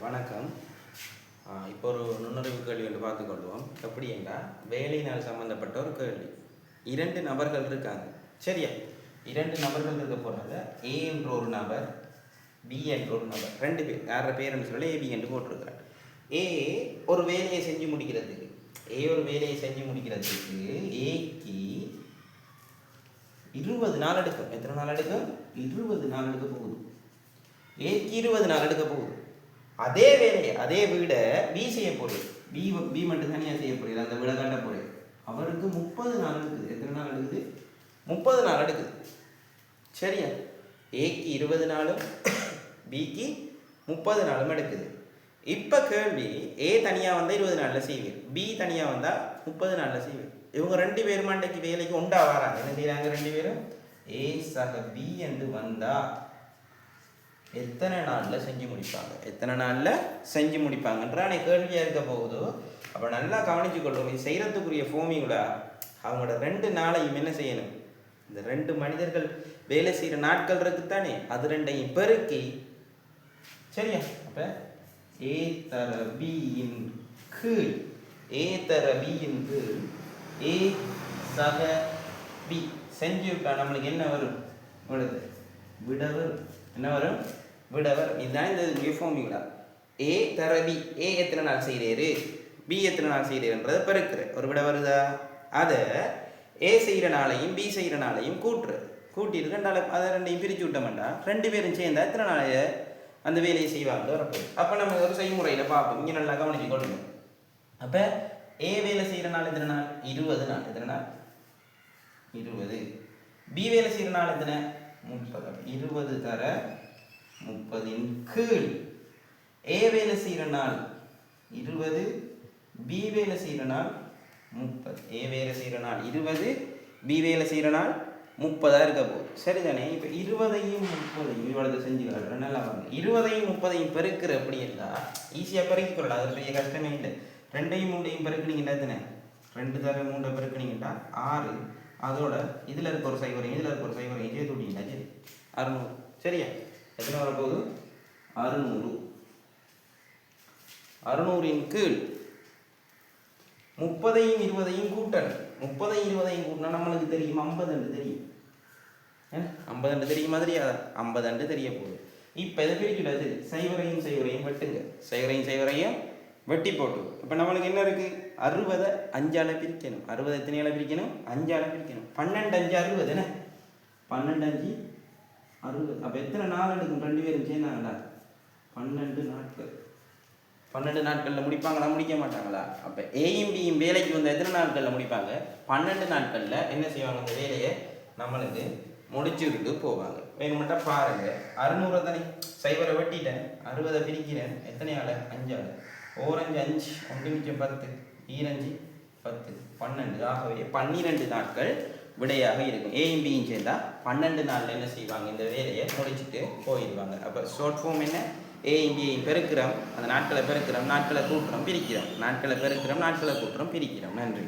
வணக்கம். இப்போ ஒரு நுண்ணறிவு கேள்வி என்று பார்த்துக்கொள்வோம். எப்படி என்றால் வேலை நாள் சம்பந்தப்பட்ட ஒரு கேள்வி. 2 நபர்கள் இருக்காங்க, சரியா? 2 நபர்கள் இருக்க போகிறாங்க. ஏ என்ற ஒரு நபர், பி என்ற ஒரு நபர், 2 பேர். யார பேருன்னு சொல்லி ஏபி என்று போட்டிருக்கிறார். ஏ ஒரு வேலையை செஞ்சு முடிக்கிறதுக்கு ஏக்கு 20 நாள் எடுக்கும். எத்தனை நாள் எடுக்கும்? 20 நாள் எடுக்க போகுது. ஏக்கு 20 நாள் எடுக்க போகுது. அதே வேலையை, அதே வீடை பி செய்ய போறேன். பி மட்டும் தனியாக செய்ய போறேன். அந்த வீடை கட்ட போறேன். அவருக்கு 30 நாள் எடுக்குது. எத்தனை நாள் எடுக்குது? 30 நாள் எடுக்குது, சரியா? ஏக்கு 20 நாளும் பிக்கு 30 நாளும் எடுக்குது. இப்போ கேள்வி, ஏ தனியாக வந்தால் 20 நாளில் செய்வேன், பி தனியாக வந்தால் 30 நாளில் செய்வேன். இவங்க 2 பேரும் அன்றைக்கு வேலைக்கு உண்டா வராங்க. என்ன செய்கிறாங்க? 2 பேரும் ஏ சக பி என்று வந்தால் எத்தனை நாளில் செஞ்சு முடிப்பாங்க? எத்தனை நாளில் செஞ்சு முடிப்பாங்கன்ற கேள்வியாக இருக்க போகுதோ. அப்போ நல்லா கவனிச்சு கொள்ளும். இது செய்கிறதுக்குரிய ஃபோமிங்களா அவங்களோட 2 நாளையும் என்ன செய்யணும்? இந்த 2 மனிதர்கள் வேலை செய்கிற நாட்கள் இருக்குத்தானே, அது 2ஐயும் பெருக்கி, சரியா? அப்போ ஏ தர பியின் கீழ் ஏ சக பி செஞ்சு விட்டா நம்மளுக்கு என்ன வரும்? விட வரும். என்ன வரும்? விடவர். இதுதான் இந்த ஃபார்முலா. ஏ தர பி. ஏ எத்தனை நாள் செய்கிறாரு, பி எத்தனை நாள் செய்கிறாருன்றதை பெருக்கிற ஒரு விட வருதா? அதை ஏ செய்கிற நாளையும் பி செய்கிற நாளையும் கூட்டிட்டு 2 நாள் அதை 2ஐயும் பிரித்து விட்டோம்டா 2 பேரும் சேர்ந்தா எத்தனை நாளைய அந்த வேலையை செய்வாங்க வரப்போகுது. அப்போ நம்ம ஒரு செய்முறையில் பார்ப்போம். இங்கே நல்லா கவனிச்சு கொள்ளுங்க. அப்போ ஏ வேலை செய்கிற நாள் எத்தனை நாள்? 20 நாள். எத்தனை நாள்? 20. பி வேலை செய்கிற நாள் எத்தனை? 30. 20 தர 30 கீழ் ஏ வேலை செய்கிற நாள் 20, பி வேலை செய்கிற நாள் 30. ஏ வேலை செய்கிற நாள் 20, பி வேலை செய்கிற நாள் 30 இருக்க போகுது, சரிதானே? இப்போ 20ஐயும் 30ஐயும் இவ்வளவு செஞ்சுக்கலாம். நல்லா பாருங்க. 20ஐயும் 30ஐயும் பெருக்கிற எப்படி இருந்தால் ஈஸியாக பெருக்கிக்கொள்ளலாம். அது பெரிய கஷ்டமே இல்லை. 2ஐயும் 3ஐயும் பெருக்குனீங்கன்னா எத்தனை? 2 தர 3 பெருக்குனீங்கன்னா 6. அதோட இதில் இருக்க ஒரு சைவரையும் இதில் இருக்க ஒரு சைவரையும் சேர்த்து விட்டீங்கன்னா சரி 600, சரியா? எத்தனை வரப்போகுது? 600. 600 கீழ் 30ஐயும் 20ஐயும் கூட்டணும். 30ஐயும் 20ஐயும் கூட்டினா நம்மளுக்கு தெரியும் 50 தெரியும். 50 தெரியும் மாதிரி 50 தெரிய போகுது. இப்போ இதை பிரிச்சுடாது. சைவரையும் வெட்டுங்க. சைவரையும் வெட்டி போட்டு இப்போ நம்மளுக்கு என்ன இருக்குது? 60 5ஆல் பிரிக்கணும். 60 எத்தனையால் பிரிக்கணும்? 5ஆல் பிரிக்கணும். 12 5 60 என்ன? 12 5 60. அப்போ எத்தனை நாள் எடுக்கும்? 2 பேரும் சேர்ந்தாங்களா? 12 நாட்கள். 12 நாட்களில் முடிப்பாங்களா, முடிக்க மாட்டாங்களா? அப்போ ஏயும் பியும் வேலைக்கு வந்து எத்தனை நாட்களில் முடிப்பாங்க? 12 நாட்களில் என்ன செய்வாங்க? இந்த வேலையை நம்மளுக்கு முடிச்சுக்கிட்டு போவாங்க. வேணுமெண்டா பாருங்க. 600 தானே, சைவரை வெட்டிட்டேன், 60 பிரிக்கிறேன். எத்தனையால்? 5ஆல். 4 5 5 1 மிச்சம் 10, 2 5 10 12. ஆகவே 12 நாட்கள் விடையாக இருக்கும். ஏயும் பியும் சேர்ந்தா 12 நாளில் என்ன செய்வாங்க? இந்த வேலையை முடிச்சுட்டு போயிடுவாங்க. அப்போ ஷார்ட் ஃபார்ம் என்ன? ஏயும் பியையும் பெருக்கிறோம், அந்த நாட்களை பெருக்கிறோம், நாட்களை கூட்டுறோம், பிரிக்கிறோம். நாட்களை பெருக்கிறோம், நாட்களை கூட்டுறோம், பிரிக்கிறோம். நன்றி.